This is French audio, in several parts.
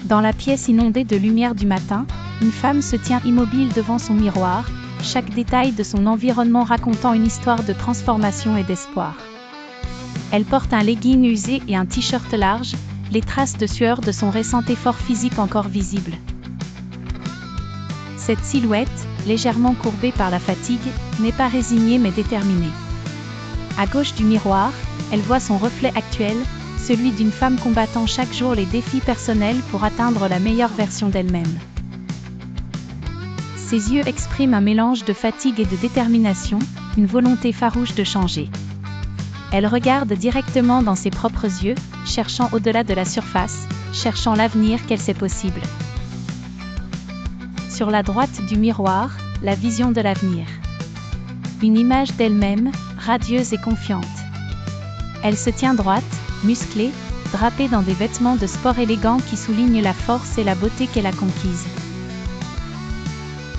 Dans la pièce inondée de lumière du matin, une femme se tient immobile devant son miroir, chaque détail de son environnement racontant une histoire de transformation et d'espoir. Elle porte un legging usé et un t-shirt large, les traces de sueur de son récent effort physique encore visibles. Cette silhouette, légèrement courbée par la fatigue, n'est pas résignée mais déterminée. À gauche du miroir, elle voit son reflet actuel, celui d'une femme combattant chaque jour les défis personnels pour atteindre la meilleure version d'elle-même. Ses yeux expriment un mélange de fatigue et de détermination, une volonté farouche de changer. Elle regarde directement dans ses propres yeux, cherchant au-delà de la surface, cherchant l'avenir qu'elle sait possible. Sur la droite du miroir, la vision de l'avenir. Une image d'elle-même, radieuse et confiante. Elle se tient droite, musclée, drapée dans des vêtements de sport élégants qui soulignent la force et la beauté qu'elle a conquise.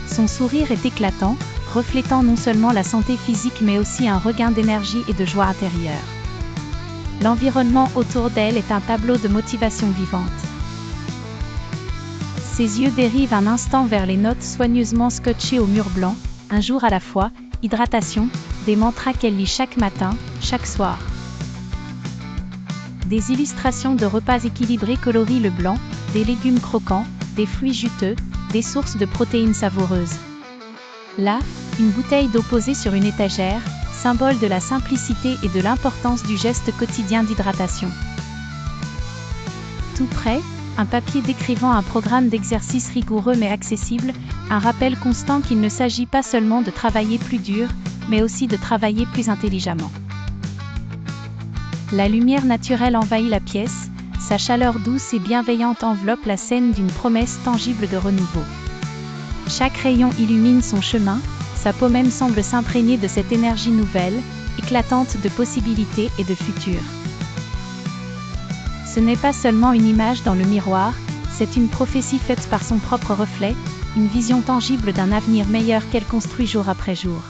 Son sourire est éclatant, reflétant non seulement la santé physique mais aussi un regain d'énergie et de joie intérieure. L'environnement autour d'elle est un tableau de motivation vivante. Ses yeux dérivent un instant vers les notes soigneusement scotchées au mur blanc, un jour à la fois, hydratation, des mantras qu'elle lit chaque matin, chaque soir. Des illustrations de repas équilibrés colorient le blanc, des légumes croquants, des fruits juteux, des sources de protéines savoureuses. Là, une bouteille d'eau posée sur une étagère, symbole de la simplicité et de l'importance du geste quotidien d'hydratation. Tout près, un papier décrivant un programme d'exercice rigoureux mais accessible, un rappel constant qu'il ne s'agit pas seulement de travailler plus dur, mais aussi de travailler plus intelligemment. La lumière naturelle envahit la pièce, sa chaleur douce et bienveillante enveloppe la scène d'une promesse tangible de renouveau. Chaque rayon illumine son chemin, sa peau même semble s'imprégner de cette énergie nouvelle, éclatante de possibilités et de futur. Ce n'est pas seulement une image dans le miroir, c'est une prophétie faite par son propre reflet, une vision tangible d'un avenir meilleur qu'elle construit jour après jour.